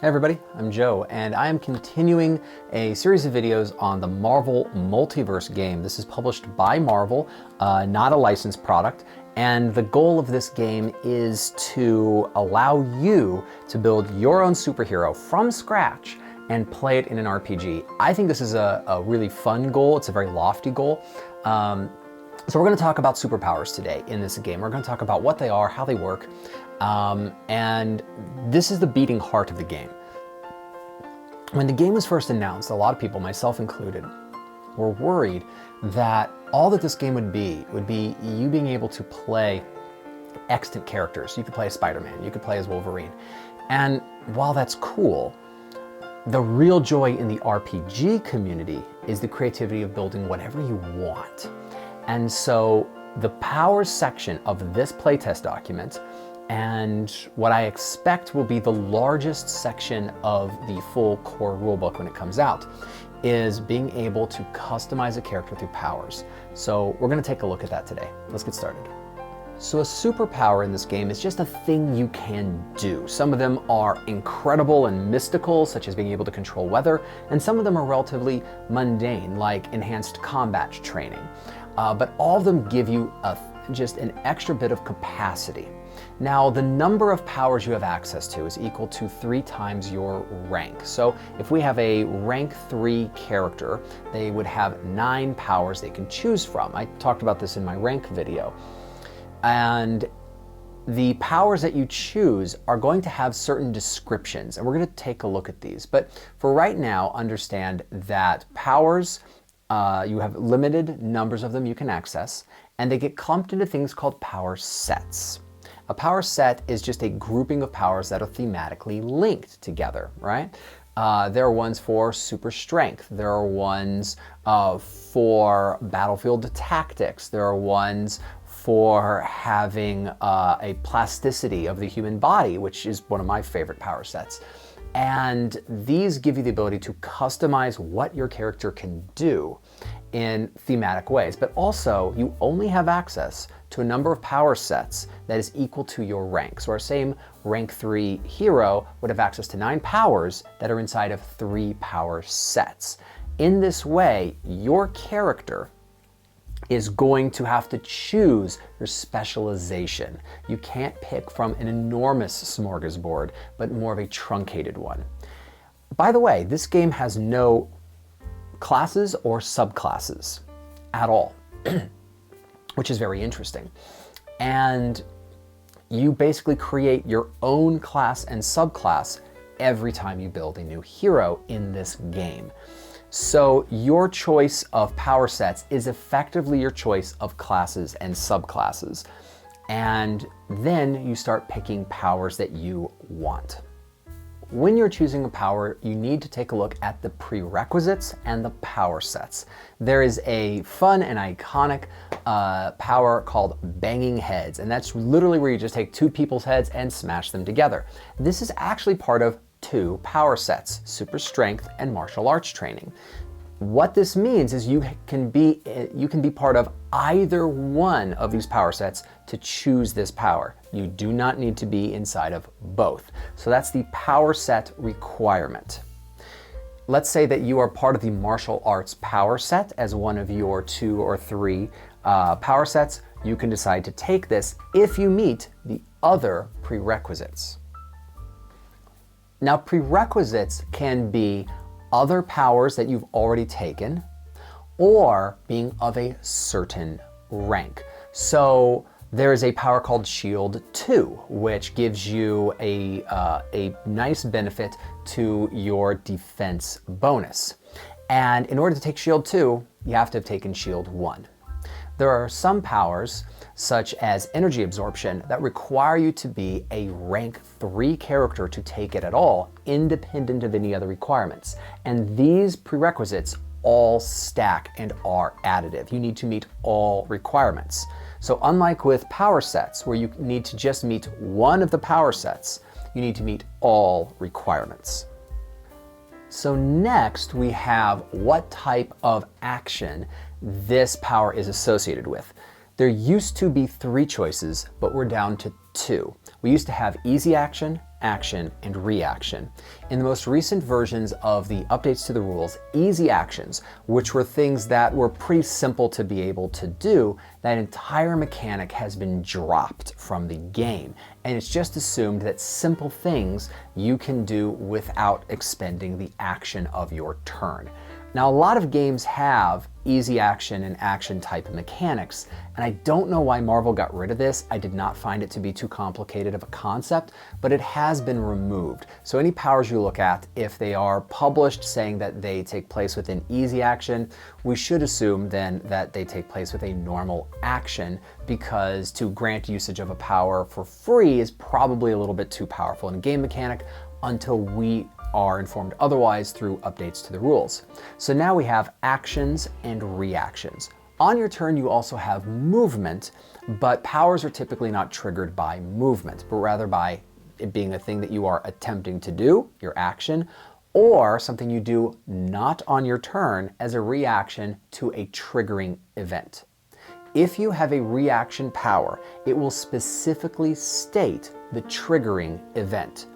Hey everybody, I'm Joe, and I am continuing a series of videos on the Marvel Multiverse game. This is published by Marvel, not a licensed product, and the goal of this game is to allow you to build your own superhero from scratch and play it in an RPG. I think this is a really fun goal. It's a very lofty goal. So we're going to talk about superpowers today in this game. We're going to talk about what they are, how they work, and this is the beating heart of the game. When the game was first announced, a lot of people, myself included, were worried that all that this game would be you being able to play extant characters. You could play as Spider-Man, you could play as Wolverine. And while that's cool, the real joy in the RPG community is the creativity of building whatever you want. And so the powers section of this playtest document, and what I expect will be the largest section of the full core rulebook when it comes out, is being able to customize a character through powers. So we're going to take a look at that today. Let's get started. So a superpower in this game is just a thing you can do. Some of them are incredible and mystical, such as being able to control weather, and some of them are relatively mundane, like enhanced combat training. But all of them give you just an extra bit of capacity. Now, the number of powers you have access to is equal to 3 times your rank. So if we have a rank 3 character, they would have 9 powers they can choose from. I talked about this in my rank video. And the powers that you choose are going to have certain descriptions, and we're going to take a look at these. But for right now, understand that powers, you have limited numbers of them you can access, and they get clumped into things called power sets. A power set is just a grouping of powers that are thematically linked together, right? There are ones for super strength. There are ones for battlefield tactics. There are ones for having a plasticity of the human body, which is one of my favorite power sets. And these give you the ability to customize what your character can do in thematic ways. But also, you only have access to a number of power sets that is equal to your rank. So our same rank 3 hero would have access to 9 powers that are inside of 3 power sets. In this way, your character is going to have to choose your specialization. You can't pick from an enormous smorgasbord, but more of a truncated one. By the way, this game has no classes or subclasses at all, which is very interesting. And you basically create your own class and subclass every time you build a new hero in this game. So your choice of power sets is effectively your choice of classes and subclasses. And then you start picking powers that you want. When you're choosing a power, you need to take a look at the prerequisites and the power sets. There is a fun and iconic power called banging heads, and that's literally where you just take 2 people's heads and smash them together. This is actually part of 2 power sets, super strength and martial arts training. What this means is you can be part of either one of these power sets to choose this power. You do not need to be inside of both. So that's the power set requirement. Let's say that you are part of the martial arts power set as one of your 2 or 3 power sets. You can decide to take this if you meet the other prerequisites. Now, prerequisites can be other powers that you've already taken or being of a certain rank. So there is a power called Shield 2, which gives you a nice benefit to your defense bonus. And in order to take Shield 2, you have to have taken Shield 1. There are some powers, such as energy absorption, that require you to be a rank 3 character to take it at all, independent of any other requirements. And these prerequisites all stack and are additive. You need to meet all requirements. So unlike with power sets, where you need to just meet one of the power sets, you need to meet all requirements. So next we have what type of action this power is associated with. There used to be 3 choices, but we're down to 2. We used to have easy action action, and reaction. In the most recent versions of the updates to the rules, easy actions, which were things that were pretty simple to be able to do, that entire mechanic has been dropped from the game. And it's just assumed that simple things you can do without expending the action of your turn. Now, a lot of games have easy action and action type mechanics, and I don't know why Marvel got rid of this. I did not find it to be too complicated of a concept, but it has been removed. So any powers you look at, if they are published saying that they take place within easy action, we should assume then that they take place with a normal action, because to grant usage of a power for free is probably a little bit too powerful in a game mechanic until we are informed otherwise through updates to the rules. So now we have actions and reactions. On your turn, you also have movement, but powers are typically not triggered by movement, but rather by it being a thing that you are attempting to do, your action, or something you do not on your turn as a reaction to a triggering event. If you have a reaction power, it will specifically state the triggering event.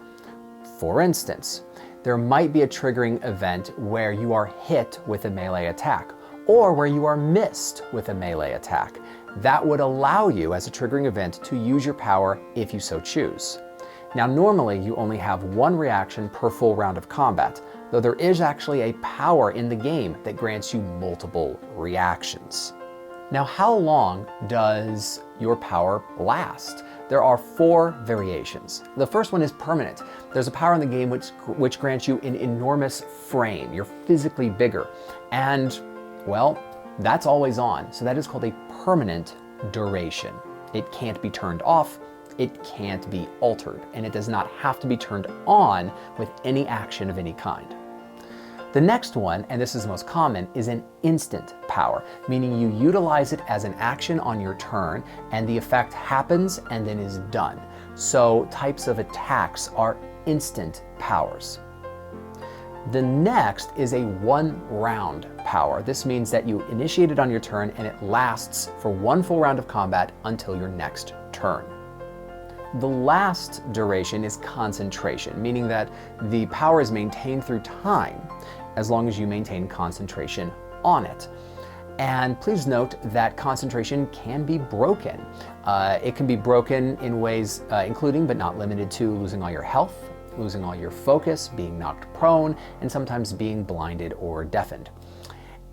For instance, there might be a triggering event where you are hit with a melee attack, or where you are missed with a melee attack. That would allow you, as a triggering event, to use your power if you so choose. Now, normally you only have one reaction per full round of combat, though there is actually a power in the game that grants you multiple reactions. Now, how long does your power last? There are 4 variations. The first one is permanent. There's a power in the game which grants you an enormous frame. You're physically bigger. And, well, that's always on. So that is called a permanent duration. It can't be turned off, it can't be altered, and it does not have to be turned on with any action of any kind. The next one, and this is the most common, is an instant power, meaning you utilize it as an action on your turn and the effect happens and then is done. So types of attacks are instant powers. The next is a 1-round power. This means that you initiate it on your turn and it lasts for 1 full round of combat until your next turn. The last duration is concentration, meaning that the power is maintained through time as long as you maintain concentration on it. And please note that concentration can be broken. It can be broken in ways including but not limited to losing all your health, losing all your focus, being knocked prone, and sometimes being blinded or deafened.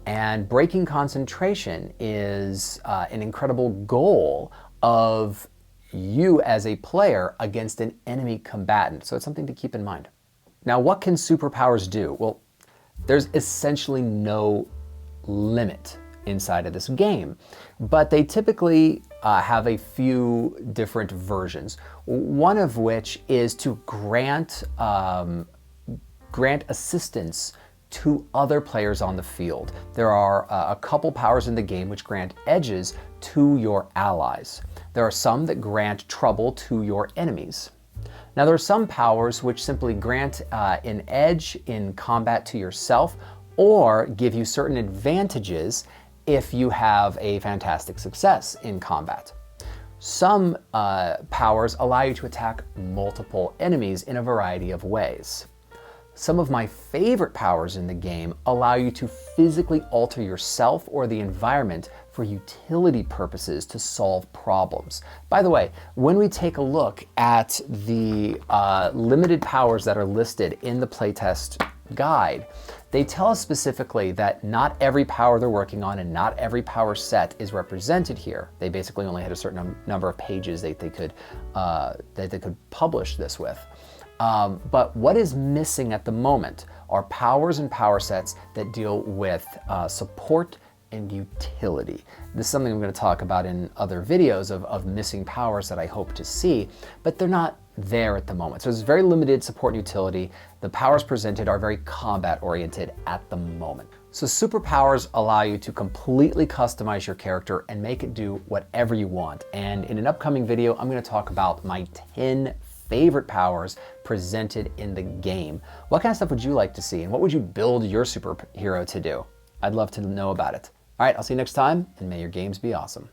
And breaking concentration is an incredible goal of you as a player against an enemy combatant. So it's something to keep in mind. Now, what can superpowers do? Well, there's essentially no limit inside of this game, but they typically have a few different versions. One of which is to grant assistance to other players on the field. There are a couple powers in the game which grant edges to your allies. There are some that grant trouble to your enemies. Now, there are some powers which simply grant an edge in combat to yourself or give you certain advantages if you have a fantastic success in combat. Some powers allow you to attack multiple enemies in a variety of ways. Some of my favorite powers in the game allow you to physically alter yourself or the environment for utility purposes to solve problems. By the way, when we take a look at the limited powers that are listed in the playtest guide, they tell us specifically that not every power they're working on and not every power set is represented here. They basically only had a certain number of pages that they could publish this with. But what is missing at the moment are powers and power sets that deal with support and utility. This is something I'm going to talk about in other videos of missing powers that I hope to see, but they're not there at the moment. So there's very limited support and utility. The powers presented are very combat oriented at the moment. So superpowers allow you to completely customize your character and make it do whatever you want. And in an upcoming video, I'm going to talk about my 10 favorite powers presented in the game. What kind of stuff would you like to see, and what would you build your superhero to do? I'd love to know about it. All right, I'll see you next time, and may your games be awesome.